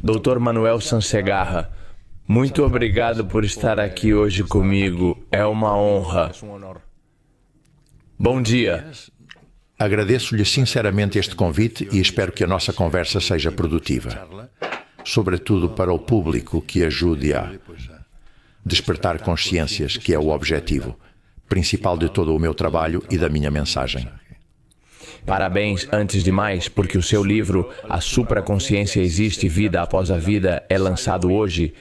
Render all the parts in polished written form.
Dr. Manuel Sansegarra, muito obrigado por estar aqui hoje comigo. É uma honra. Bom dia. Agradeço-lhe sinceramente este convite e espero que a nossa conversa seja produtiva, sobretudo para o público, que ajude a despertar consciências, que é o objetivo principal de todo o meu trabalho e da minha mensagem. Parabéns, antes de mais, porque o seu livro, A Supraconsciência Existe Vida Após a Vida, é lançado hoje,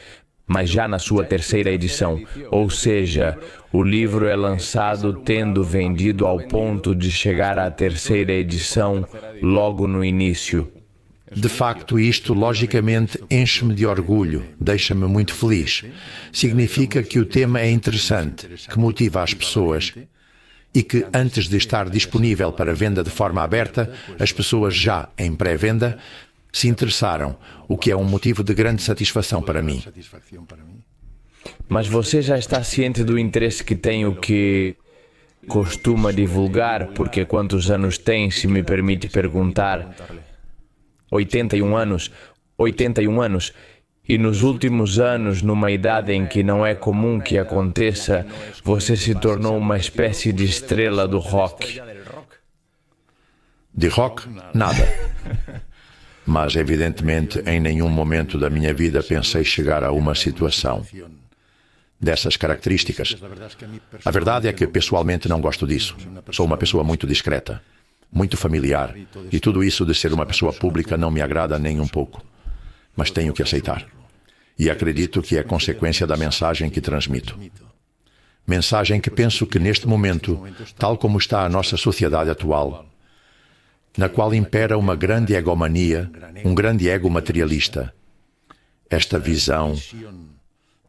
mas já na sua terceira edição. Ou seja, o livro é lançado tendo vendido ao ponto de chegar à terceira edição logo no início. De facto, isto logicamente enche-me de orgulho, deixa-me muito feliz. Significa que o tema é interessante, que motiva as pessoas e que, antes de estar disponível para venda de forma aberta, as pessoas já em pré-venda se interessaram, o que é um motivo de grande satisfação para mim. Mas você já está ciente do interesse que tem o que costuma divulgar, porque quantos anos tem, se me permite perguntar? 81 anos. 81 anos. E nos últimos anos, numa idade em que não é comum que aconteça, você se tornou uma espécie de estrela do rock. De rock, nada. Mas, evidentemente, em nenhum momento da minha vida pensei chegar a uma situação dessas características. A verdade é que, pessoalmente, não gosto disso. Sou uma pessoa muito discreta, muito familiar, e tudo isso de ser uma pessoa pública não me agrada nem um pouco. Mas tenho que aceitar. E acredito que é consequência da mensagem que transmito. Mensagem que penso que neste momento, tal como está a nossa sociedade atual, na qual impera uma grande egomania, um grande ego materialista, esta visão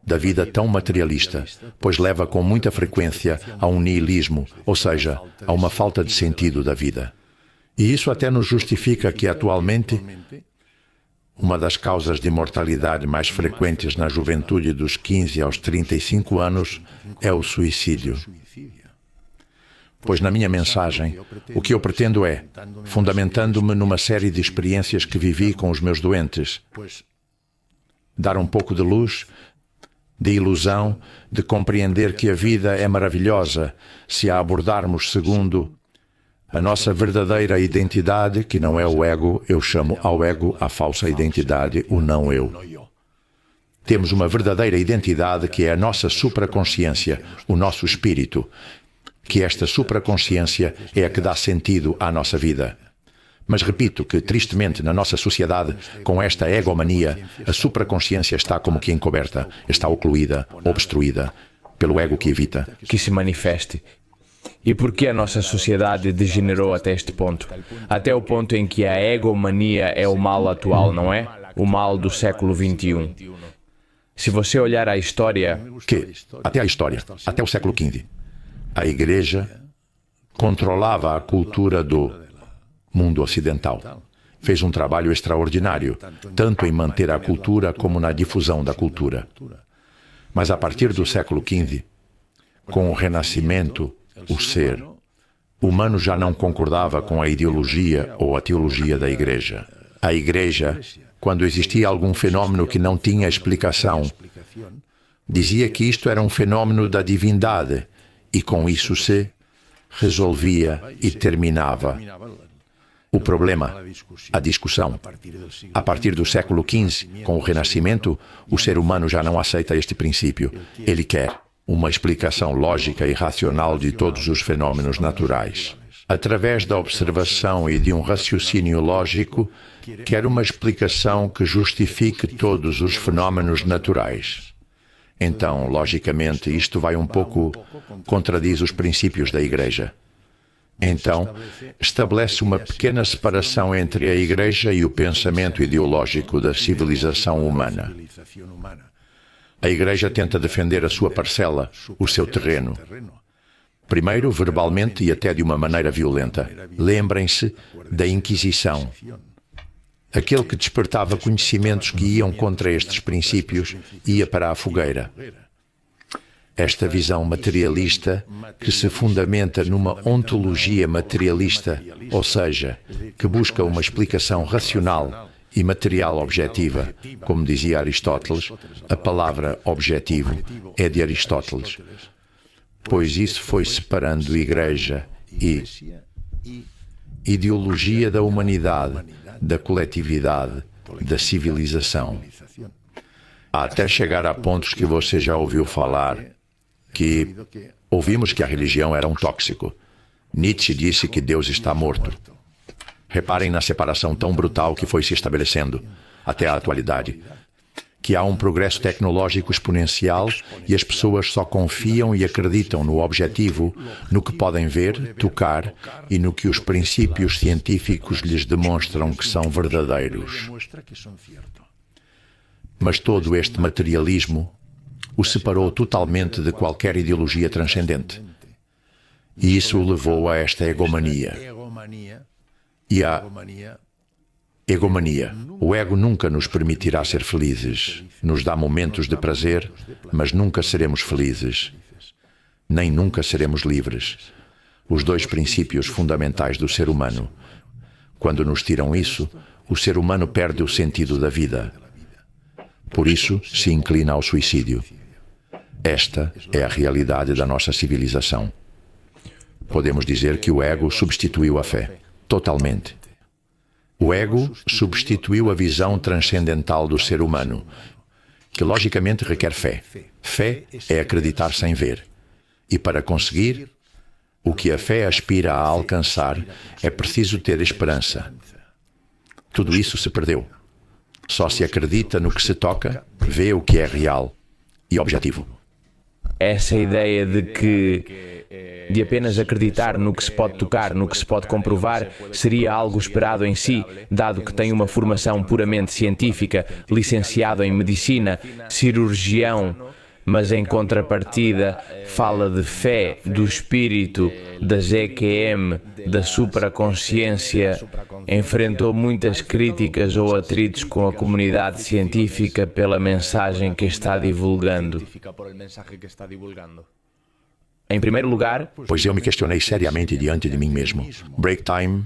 da vida tão materialista, pois leva com muita frequência a um niilismo, ou seja, a uma falta de sentido da vida. E isso até nos justifica que atualmente uma das causas de mortalidade mais frequentes na juventude dos 15 aos 35 anos é o suicídio. Pois na minha mensagem, o que eu pretendo é, fundamentando-me numa série de experiências que vivi com os meus doentes, dar um pouco de luz, de ilusão, de compreender que a vida é maravilhosa se a abordarmos segundo a nossa verdadeira identidade, que não é o ego. Eu chamo ao ego a falsa identidade, o não eu. Temos uma verdadeira identidade que é a nossa supraconsciência, o nosso espírito, que esta supraconsciência é a que dá sentido à nossa vida. Mas repito que, tristemente, na nossa sociedade, com esta egomania, a supraconsciência está como que encoberta, está ocluída, obstruída, pelo ego que evita que se manifeste. E por que a nossa sociedade degenerou até este ponto? Até o ponto em que a egomania é o mal atual, não é? O mal do século XXI. Se você olhar a história... até o século XV, a Igreja controlava a cultura do mundo ocidental. Fez um trabalho extraordinário, tanto em manter a cultura como na difusão da cultura. Mas a partir do século XV, com o Renascimento, o ser humano já não concordava com a ideologia ou a teologia da Igreja. A Igreja, quando existia algum fenômeno que não tinha explicação, dizia que isto era um fenômeno da divindade e com isso se resolvia e terminava o problema, a discussão. A partir do século XV, com o Renascimento, o ser humano já não aceita este princípio. Ele quer uma explicação lógica e racional de todos os fenômenos naturais. Através da observação e de um raciocínio lógico, quer uma explicação que justifique todos os fenômenos naturais. Então, logicamente, isto vai um pouco contradiz os princípios da Igreja. Então, estabelece uma pequena separação entre a Igreja e o pensamento ideológico da civilização humana. A Igreja tenta defender a sua parcela, o seu terreno. Primeiro, verbalmente e até de uma maneira violenta. Lembrem-se da Inquisição. Aquele que despertava conhecimentos que iam contra estes princípios ia para a fogueira. Esta visão materialista, que se fundamenta numa ontologia materialista, ou seja, que busca uma explicação racional e material objetiva, como dizia Aristóteles, a palavra objetivo é de Aristóteles, pois isso foi separando igreja e ideologia da humanidade, da coletividade, da civilização. Até chegar a pontos que você já ouviu falar, que ouvimos que a religião era um tóxico. Nietzsche disse que Deus está morto. Reparem na separação tão brutal que foi se estabelecendo até a atualidade, que há um progresso tecnológico exponencial e as pessoas só confiam e acreditam no objetivo, no que podem ver, tocar e no que os princípios científicos lhes demonstram que são verdadeiros. Mas todo este materialismo o separou totalmente de qualquer ideologia transcendente. E isso o levou a esta egomania. E a egomania. O ego nunca nos permitirá ser felizes. Nos dá momentos de prazer, mas nunca seremos felizes. Nem nunca seremos livres. Os dois princípios fundamentais do ser humano. Quando nos tiram isso, o ser humano perde o sentido da vida. Por isso, se inclina ao suicídio. Esta é a realidade da nossa civilização. Podemos dizer que o ego substituiu a fé. Totalmente. O ego substituiu a visão transcendental do ser humano, que logicamente requer fé. Fé é acreditar sem ver. E para conseguir o que a fé aspira a alcançar, é preciso ter esperança. Tudo isso se perdeu. Só se acredita no que se toca, vê o que é real e objetivo. Essa ideia de apenas acreditar no que se pode tocar, no que se pode comprovar, seria algo esperado em si, dado que tem uma formação puramente científica, licenciado em medicina, cirurgião, mas em contrapartida fala de fé, do espírito, da ZQM, da supraconsciência. Enfrentou muitas críticas ou atritos com a comunidade científica pela mensagem que está divulgando. Em primeiro lugar, pois eu me questionei seriamente diante de mim mesmo. Break time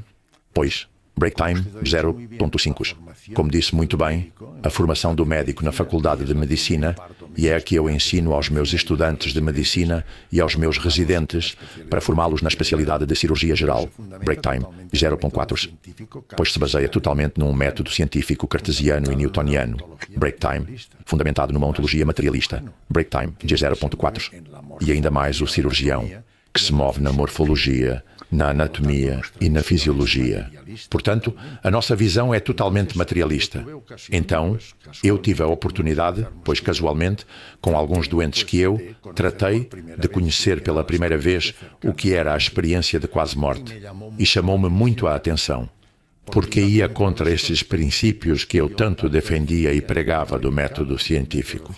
0.5. Como disse muito bem, a formação do médico na Faculdade de Medicina, e é a que eu ensino aos meus estudantes de medicina e aos meus residentes para formá-los na especialidade de cirurgia geral. Break time 0.4. Pois se baseia totalmente num método científico cartesiano e newtoniano. Break time, fundamentado numa ontologia materialista. Break time de 0.4. E ainda mais o cirurgião, que se move na morfologia, na anatomia e na fisiologia. Portanto, a nossa visão é totalmente materialista. Então, eu tive a oportunidade, pois casualmente, com alguns doentes que eu tratei, de conhecer pela primeira vez o que era a experiência de quase morte. E chamou-me muito a atenção, porque ia contra esses princípios que eu tanto defendia e pregava do método científico.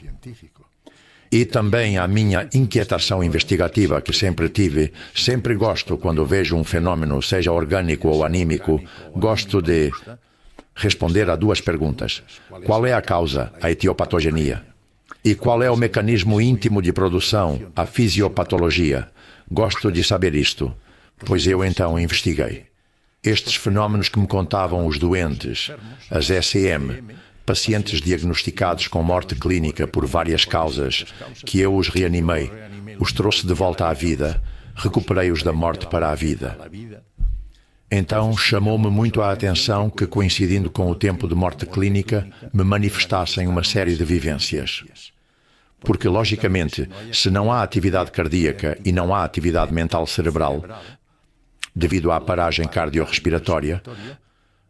E também a minha inquietação investigativa que sempre tive, sempre gosto, quando vejo um fenômeno, seja orgânico ou anímico, gosto de responder a duas perguntas. Qual é a causa, a etiopatogenia? E qual é o mecanismo íntimo de produção, a fisiopatologia? Gosto de saber isto, pois eu então investiguei. Estes fenômenos que me contavam os doentes, as SEM, pacientes diagnosticados com morte clínica por várias causas, que eu os reanimei, os trouxe de volta à vida, recuperei-os da morte para a vida. Então chamou-me muito a atenção que, coincidindo com o tempo de morte clínica, me manifestassem uma série de vivências. Porque, logicamente, se não há atividade cardíaca e não há atividade mental cerebral, devido à paragem cardiorrespiratória,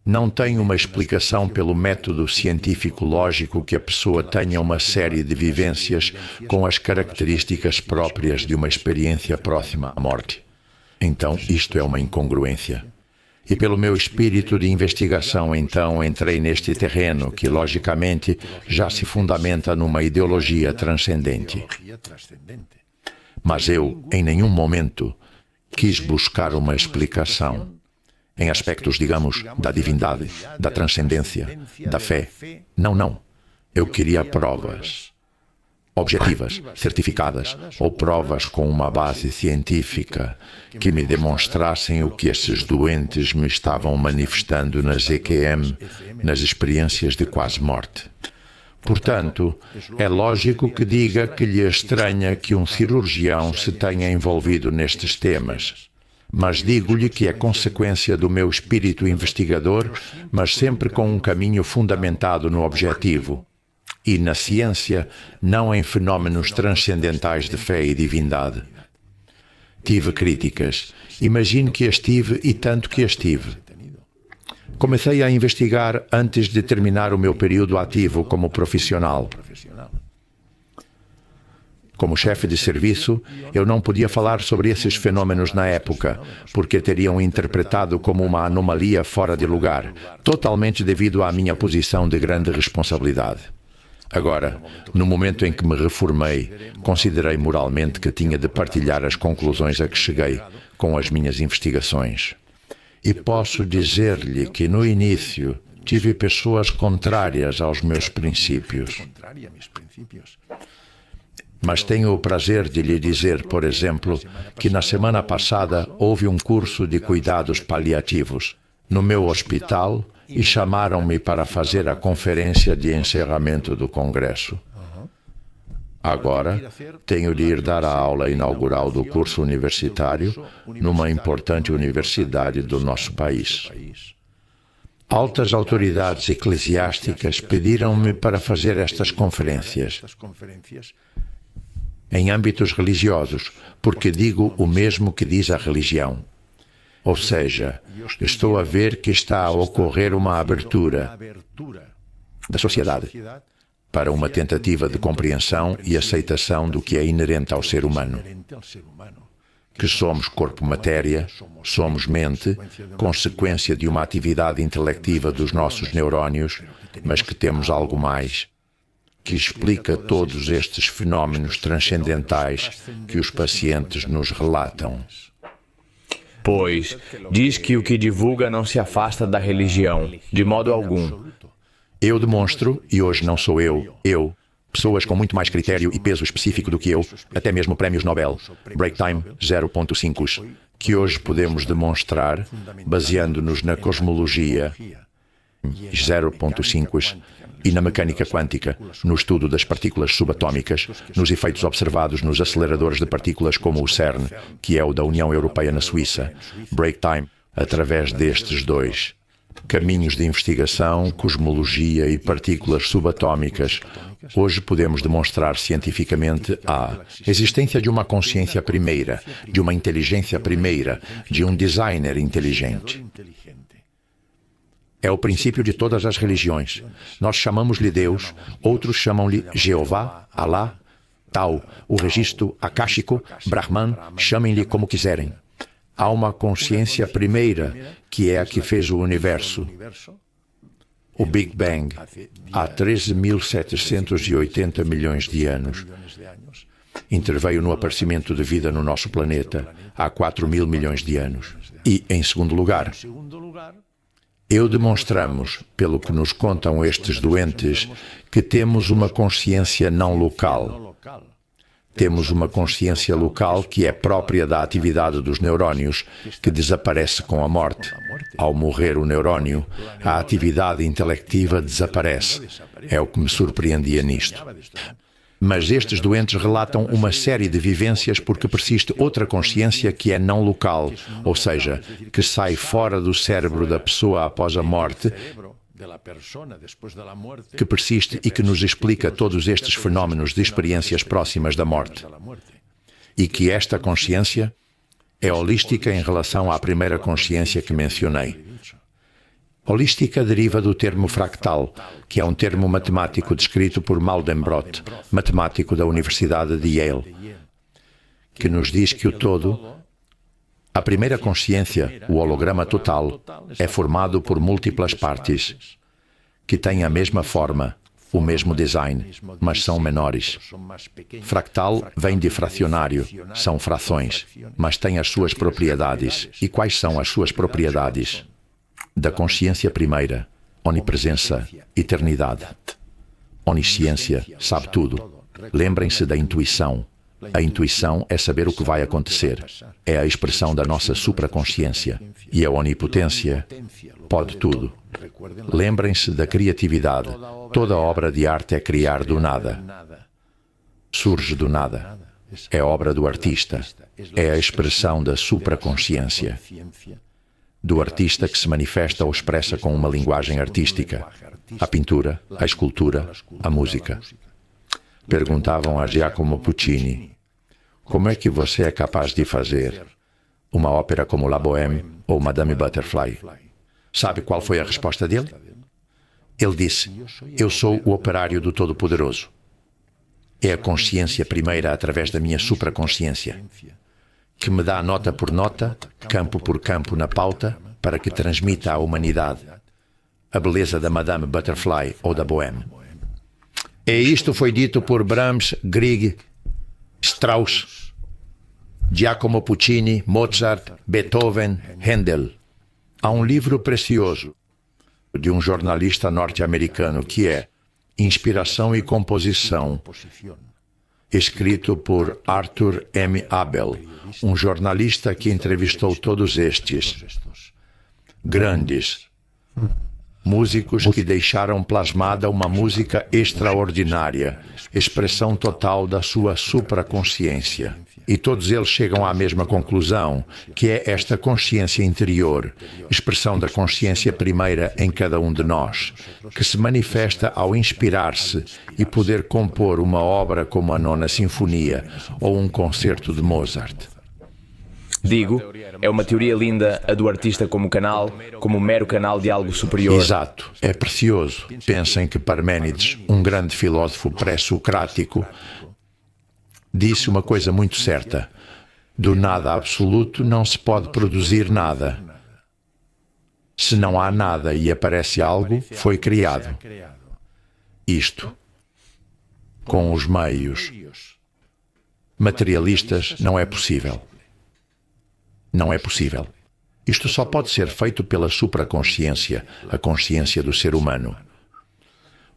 não tem uma explicação pelo método científico-lógico que a pessoa tenha uma série de vivências com as características próprias de uma experiência próxima à morte. Então, isto é uma incongruência. E pelo meu espírito de investigação, então, entrei neste terreno que, logicamente, já se fundamenta numa ideologia transcendente. Mas eu, em nenhum momento, quis buscar uma explicação em aspectos, digamos, da divindade, da transcendência, da fé. Não. Eu queria provas. objetivas, certificadas, ou provas com uma base científica que me demonstrassem o que esses doentes me estavam manifestando nas EQM, nas experiências de quase morte. Portanto, é lógico que diga que lhe estranha que um cirurgião se tenha envolvido nestes temas. Mas digo-lhe que é consequência do meu espírito investigador, mas sempre com um caminho fundamentado no objetivo. E na ciência, não em fenómenos transcendentais de fé e divindade. Tive críticas. Imagino que as tive e tanto que as tive. Comecei a investigar antes de terminar o meu período ativo como profissional. Como chefe de serviço, eu não podia falar sobre esses fenômenos na época, porque teriam interpretado como uma anomalia fora de lugar, totalmente devido à minha posição de grande responsabilidade. Agora, no momento em que me reformei, considerei moralmente que tinha de partilhar as conclusões a que cheguei com as minhas investigações. E posso dizer-lhe que, no início, tive pessoas contrárias aos meus princípios. Mas tenho o prazer de lhe dizer, por exemplo, que na semana passada houve um curso de cuidados paliativos no meu hospital e chamaram-me para fazer a conferência de encerramento do congresso. Agora, tenho de ir dar a aula inaugural do curso universitário numa importante universidade do nosso país. Altas autoridades eclesiásticas pediram-me para fazer estas conferências em âmbitos religiosos, porque digo o mesmo que diz a religião. Ou seja, estou a ver que está a ocorrer uma abertura da sociedade para uma tentativa de compreensão e aceitação do que é inerente ao ser humano. Que somos corpo-matéria, somos mente, consequência de uma atividade intelectiva dos nossos neurónios, mas que temos algo mais, que explica todos estes fenómenos transcendentais que os pacientes nos relatam. Pois, diz que o que divulga não se afasta da religião, de modo algum. Eu demonstro, e hoje não sou eu, pessoas com muito mais critério e peso específico do que eu, até mesmo prémios Nobel, Breaktime 0.5, que hoje podemos demonstrar, baseando-nos na cosmologia 0.5 e na mecânica quântica, no estudo das partículas subatômicas, nos efeitos observados nos aceleradores de partículas como o CERN, que é o da União Europeia na Suíça, Breaktime, através destes dois caminhos de investigação, cosmologia e partículas subatômicas, hoje podemos demonstrar cientificamente a existência de uma consciência primeira, de uma inteligência primeira, de um designer inteligente. É o princípio de todas as religiões. Nós chamamos-lhe Deus, outros chamam-lhe Jeová, Alá, Tao, o registro akáshico, Brahman, chamem-lhe como quiserem. Há uma consciência primeira, que é a que fez o universo. O Big Bang, há 13.780 milhões de anos. Interveio no aparecimento de vida no nosso planeta, há 4.000 milhões de anos. E, em segundo lugar, demonstramos, pelo que nos contam estes doentes, que temos uma consciência não local. Temos uma consciência local que é própria da atividade dos neurónios, que desaparece com a morte. Ao morrer o neurónio, a atividade intelectiva desaparece. É o que me surpreendia nisto. Mas estes doentes relatam uma série de vivências porque persiste outra consciência que é não local, ou seja, que sai fora do cérebro da pessoa após a morte, que persiste e que nos explica todos estes fenómenos de experiências próximas da morte. E que esta consciência é holística em relação à primeira consciência que mencionei. Holística deriva do termo fractal, que é um termo matemático descrito por Mandelbrot, matemático da Universidade de Yale, que nos diz que o todo, a primeira consciência, o holograma total, é formado por múltiplas partes, que têm a mesma forma, o mesmo design, mas são menores. Fractal vem de fracionário, são frações, mas têm as suas propriedades. E quais são as suas propriedades? Da consciência primeira, onipresença, eternidade. Onisciência, sabe tudo. Lembrem-se da intuição. A intuição é saber o que vai acontecer. É a expressão da nossa supraconsciência. E a onipotência pode tudo. Lembrem-se da criatividade. Toda obra de arte é criar do nada. Surge do nada. É obra do artista. É a expressão da supraconsciência. Do artista que se manifesta ou expressa com uma linguagem artística. A pintura, a escultura, a música. Perguntavam a Giacomo Puccini: como é que você é capaz de fazer uma ópera como La Bohème ou Madame Butterfly? Sabe qual foi a resposta dele? Ele disse: eu sou o operário do Todo-Poderoso. É a consciência primeira através da minha supraconsciência, que me dá nota por nota, campo por campo na pauta, para que transmita à humanidade a beleza da Madame Butterfly ou da Bohème. E isto foi dito por Brahms, Grieg, Strauss, Giacomo Puccini, Mozart, Beethoven, Handel. Há um livro precioso de um jornalista norte-americano que é Inspiração e Composição, escrito por Arthur M. Abel, um jornalista que entrevistou todos estes grandes músicos que deixaram plasmada uma música extraordinária, expressão total da sua supraconsciência. E todos eles chegam à mesma conclusão, que é esta consciência interior, expressão da consciência primeira em cada um de nós, que se manifesta ao inspirar-se e poder compor uma obra como a Nona Sinfonia ou um concerto de Mozart. Digo, é uma teoria linda a do artista como canal, como mero canal de algo superior. Exato, é precioso. Pensem que Parménides, um grande filósofo pré-socrático, disse uma coisa muito certa: do nada absoluto não se pode produzir nada. Se não há nada e aparece algo, foi criado. Isto, com os meios materialistas, não é possível. Não é possível. Isto só pode ser feito pela supraconsciência, a consciência do ser humano.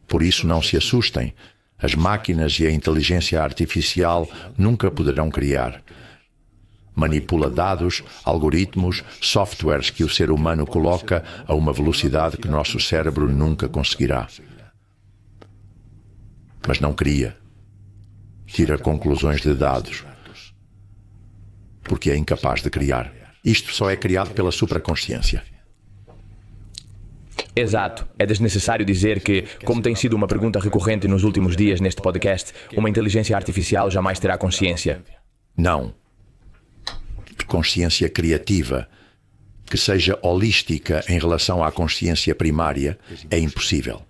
Por isso não se assustem. As máquinas e a inteligência artificial nunca poderão criar. Manipula dados, algoritmos, softwares que o ser humano coloca a uma velocidade que nosso cérebro nunca conseguirá. Mas não cria. Tira conclusões de dados. Porque é incapaz de criar. Isto só é criado pela supraconsciência. Exato. É desnecessário dizer que, como tem sido uma pergunta recorrente nos últimos dias neste podcast, uma inteligência artificial jamais terá consciência. Não. Consciência criativa, que seja holística em relação à consciência primária, é impossível.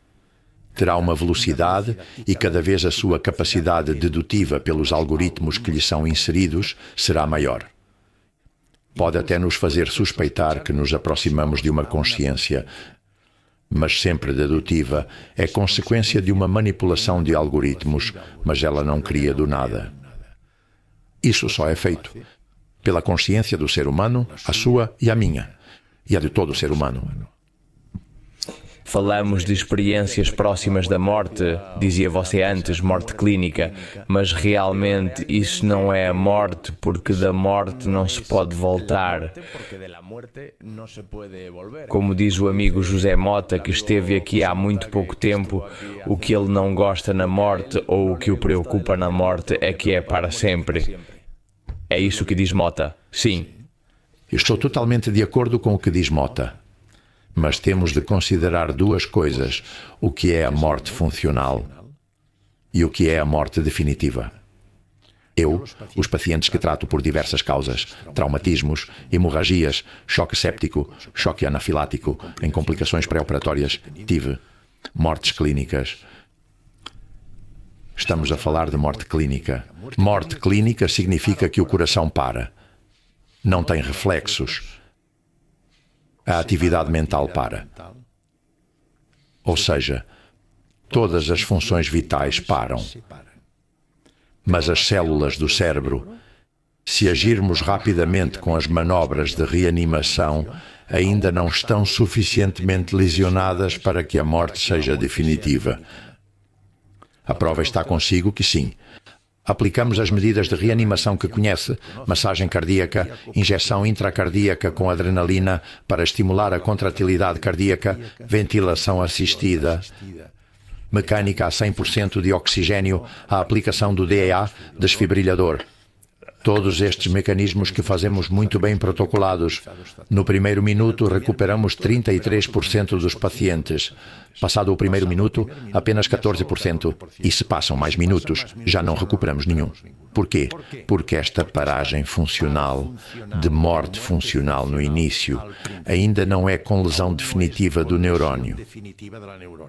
Terá uma velocidade e cada vez a sua capacidade dedutiva pelos algoritmos que lhe são inseridos será maior. Pode até nos fazer suspeitar que nos aproximamos de uma consciência, mas sempre dedutiva, é consequência de uma manipulação de algoritmos, mas ela não cria do nada. Isso só é feito pela consciência do ser humano, a sua e a minha, e a de todo o ser humano. Falamos de experiências próximas da morte, dizia você antes, morte clínica, mas realmente isso não é a morte, porque da morte não se pode voltar. Como diz o amigo José Mota, que esteve aqui há muito pouco tempo, o que ele não gosta na morte ou o que o preocupa na morte é que é para sempre. É isso que diz Mota, sim. Estou totalmente de acordo com o que diz Mota. Mas temos de considerar duas coisas: o que é a morte funcional e o que é a morte definitiva. Eu, os pacientes que trato por diversas causas, traumatismos, hemorragias, choque séptico, choque anafilático, em complicações pré-operatórias, tive mortes clínicas. Estamos a falar de morte clínica. Morte clínica significa que o coração para. Não tem reflexos. A atividade mental para. Ou seja, todas as funções vitais param. Mas as células do cérebro, se agirmos rapidamente com as manobras de reanimação, ainda não estão suficientemente lesionadas para que a morte seja definitiva. A prova está consigo que sim. Aplicamos as medidas de reanimação que conhece, massagem cardíaca, injeção intracardíaca com adrenalina para estimular a contratilidade cardíaca, ventilação assistida, mecânica a 100% de oxigênio, a aplicação do DEA, desfibrilhador. Todos estes mecanismos que fazemos muito bem protocolados. No primeiro minuto, recuperamos 33% dos pacientes. Passado o primeiro minuto, apenas 14%. E se passam mais minutos, já não recuperamos nenhum. Por quê? Porque esta paragem funcional, de morte funcional no início, ainda não é com lesão definitiva do neurónio.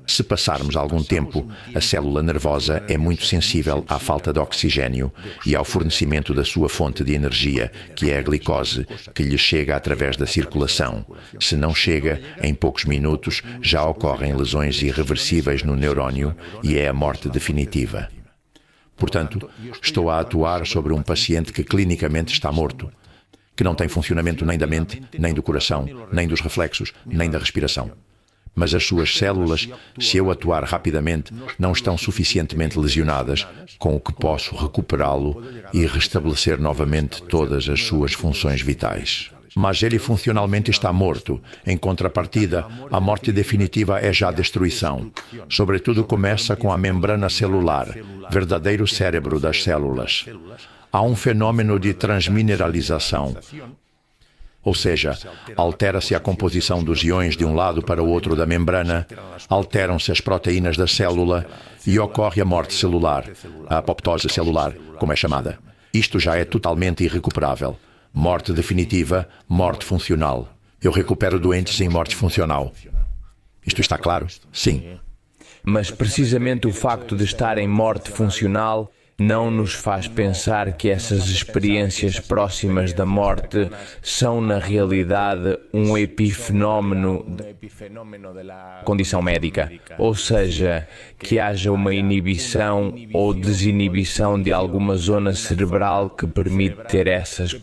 Se passarmos algum tempo, a célula nervosa é muito sensível à falta de oxigênio e ao fornecimento da sua fonte de energia, que é a glicose, que lhe chega através da circulação. Se não chega, em poucos minutos, já ocorrem lesões irreversíveis no neurónio e é a morte definitiva. Portanto, estou a atuar sobre um paciente que clinicamente está morto, que não tem funcionamento nem da mente, nem do coração, nem dos reflexos, nem da respiração. Mas as suas células, se eu atuar rapidamente, não estão suficientemente lesionadas, com o que posso recuperá-lo e restabelecer novamente todas as suas funções vitais. Mas ele funcionalmente está morto. Em contrapartida, a morte definitiva é já destruição. Sobretudo começa com a membrana celular, verdadeiro cérebro das células. Há um fenômeno de transmineralização. Ou seja, altera-se a composição dos íons de um lado para o outro da membrana, alteram-se as proteínas da célula e ocorre a morte celular, a apoptose celular, como é chamada. Isto já é totalmente irrecuperável. Morte definitiva, morte funcional. Eu recupero doentes em morte funcional. Isto está claro? Sim. Mas precisamente o facto de estar em morte funcional não nos faz pensar que essas experiências próximas da morte são, na realidade, um epifenómeno da condição médica. Ou seja, que haja uma inibição ou desinibição de alguma zona cerebral que permite ter essas,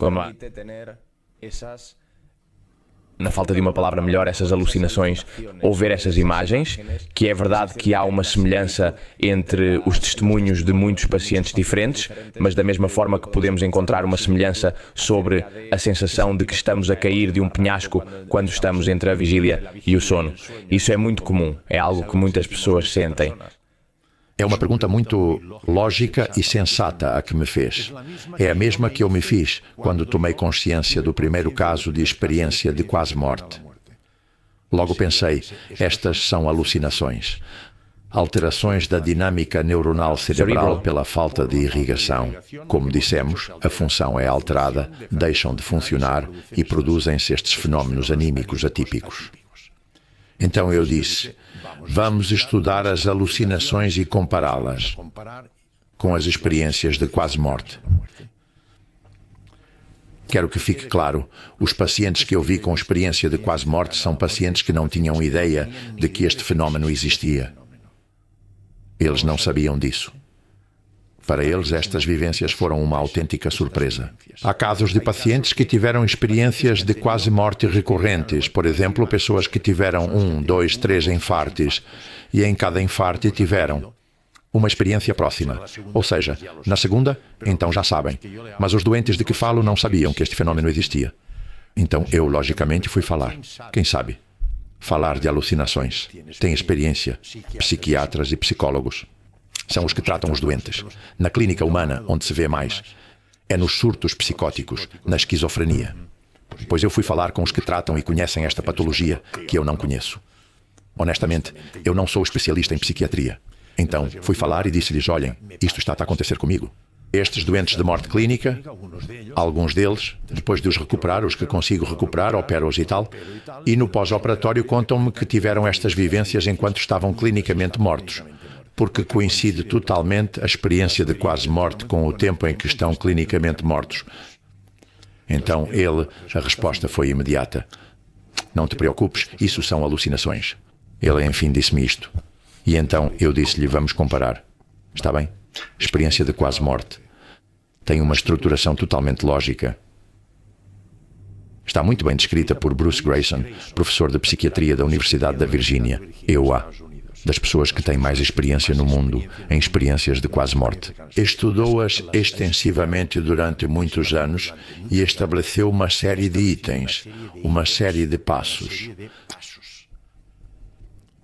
na falta de uma palavra melhor, essas alucinações ou ver essas imagens, que é verdade que há uma semelhança entre os testemunhos de muitos pacientes diferentes, mas da mesma forma que podemos encontrar uma semelhança sobre a sensação de que estamos a cair de um penhasco quando estamos entre a vigília e o sono. Isso é muito comum, é algo que muitas pessoas sentem. É uma pergunta muito lógica e sensata a que me fez. É a mesma que eu me fiz quando tomei consciência do primeiro caso de experiência de quase morte. Logo pensei, estas são alucinações. Alterações da dinâmica neuronal cerebral pela falta de irrigação. Como dissemos, a função é alterada, deixam de funcionar e produzem-se estes fenómenos anímicos atípicos. Então eu disse, vamos estudar as alucinações e compará-las com as experiências de quase morte. Quero que fique claro, os pacientes que eu vi com experiência de quase morte são pacientes que não tinham ideia de que este fenómeno existia. Eles não sabiam disso. Para eles, estas vivências foram uma autêntica surpresa. Há casos de pacientes que tiveram experiências de quase morte recorrentes. Por exemplo, pessoas que tiveram 1, 2, 3 infartes e em cada infarte tiveram uma experiência próxima. Ou seja, na segunda, então já sabem. Mas os doentes de que falo não sabiam que este fenômeno existia. Então eu, logicamente, fui falar. Quem sabe? Falar de alucinações. Tem experiência. Psiquiatras e psicólogos são os que tratam os doentes. Na clínica humana, onde se vê mais, é nos surtos psicóticos, na esquizofrenia. Pois eu fui falar com os que tratam e conhecem esta patologia que eu não conheço. Honestamente, eu não sou especialista em psiquiatria. Então, fui falar e disse-lhes, olhem, isto está a acontecer comigo. Estes doentes de morte clínica, alguns deles, depois de os recuperar, os que consigo recuperar, opero-os e tal, e no pós-operatório contam-me que tiveram estas vivências enquanto estavam clinicamente mortos, porque coincide totalmente a experiência de quase morte com o tempo em que estão clinicamente mortos. Então a resposta foi imediata. Não te preocupes, isso são alucinações. Ele, enfim, disse-me isto. E então eu disse-lhe, vamos comparar. Está bem? Experiência de quase morte. Tem uma estruturação totalmente lógica. Está muito bem descrita por Bruce Grayson, professor de psiquiatria da Universidade da Virgínia, EUA. das pessoas que têm mais experiência no mundo em experiências de quase morte. Estudou-as extensivamente durante muitos anos e estabeleceu uma série de itens, uma série de passos.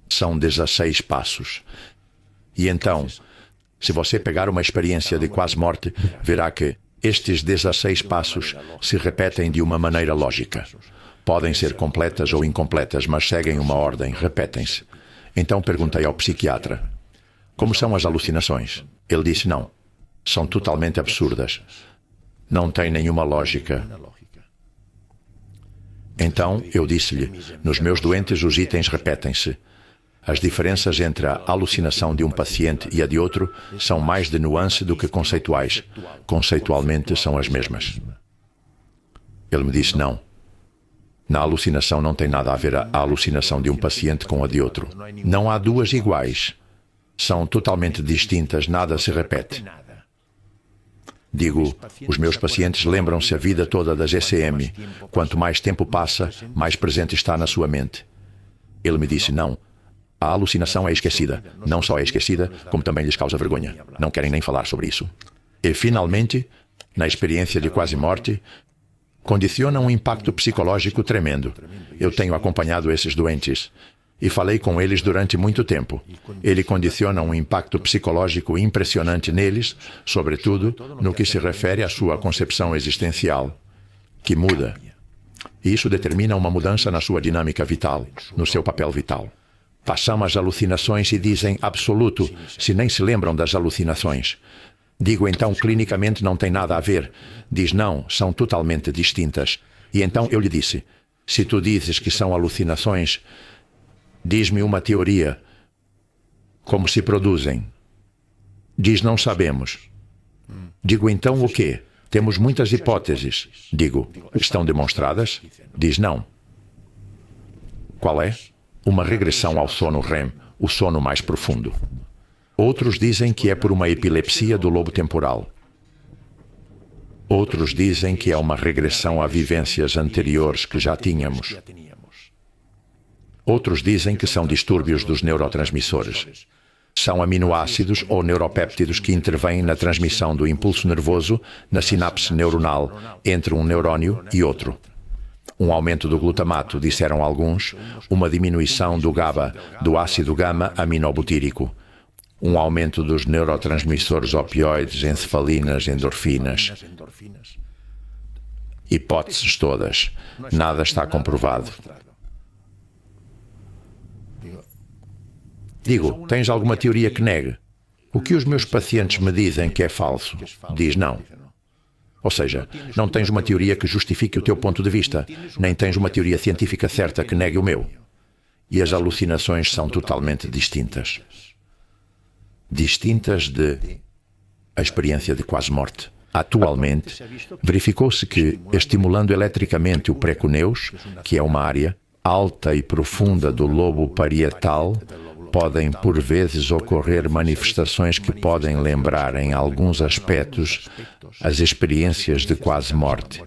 São 16 passos. E então, se você pegar uma experiência de quase morte, verá que estes 16 passos se repetem de uma maneira lógica. Podem ser completas ou incompletas, mas seguem uma ordem, repetem-se. Então perguntei ao psiquiatra, como são as alucinações? Ele disse, não, são totalmente absurdas. Não tem nenhuma lógica. Então eu disse-lhe, nos meus doentes os itens repetem-se. As diferenças entre a alucinação de um paciente e a de outro são mais de nuance do que conceituais. Conceitualmente são as mesmas. Ele me disse, não. Na alucinação não tem nada a ver a alucinação de um paciente com a de outro. Não há duas iguais. São totalmente distintas, nada se repete. Digo, os meus pacientes lembram-se a vida toda das ECM. Quanto mais tempo passa, mais presente está na sua mente. Ele me disse, não. A alucinação é esquecida. Não só é esquecida, como também lhes causa vergonha. Não querem nem falar sobre isso. E, finalmente, na experiência de quase morte, condiciona um impacto psicológico tremendo. Eu tenho acompanhado esses doentes e falei com eles durante muito tempo. Ele condiciona um impacto psicológico impressionante neles, sobretudo no que se refere à sua concepção existencial, que muda. E isso determina uma mudança na sua dinâmica vital, no seu papel vital. Passam as alucinações e dizem absoluto, se nem se lembram das alucinações. Digo, então, clinicamente não tem nada a ver. Diz, não, são totalmente distintas. E então eu lhe disse, se tu dizes que são alucinações, diz-me uma teoria. Como se produzem? Diz, não sabemos. Digo, então o quê? Temos muitas hipóteses. Digo, estão demonstradas? Diz, não. Qual é? Uma regressão ao sono REM, o sono mais profundo. Outros dizem que é por uma epilepsia do lobo temporal. Outros dizem que é uma regressão a vivências anteriores que já tínhamos. Outros dizem que são distúrbios dos neurotransmissores. São aminoácidos ou neuropéptidos que intervêm na transmissão do impulso nervoso na sinapse neuronal entre um neurônio e outro. Um aumento do glutamato, disseram alguns, uma diminuição do GABA, do ácido gama-aminobutírico, um aumento dos neurotransmissores opioides, encefalinas, endorfinas. Hipóteses todas. Nada está comprovado. Digo, tens alguma teoria que negue? O que os meus pacientes me dizem que é falso? Diz não. Ou seja, não tens uma teoria que justifique o teu ponto de vista, nem tens uma teoria científica certa que negue o meu. E as alucinações são totalmente distintas. Distintas de a experiência de quase morte. Atualmente, verificou-se que, estimulando eletricamente o precuneus, que é uma área alta e profunda do lobo parietal, podem por vezes ocorrer manifestações que podem lembrar em alguns aspectos as experiências de quase morte.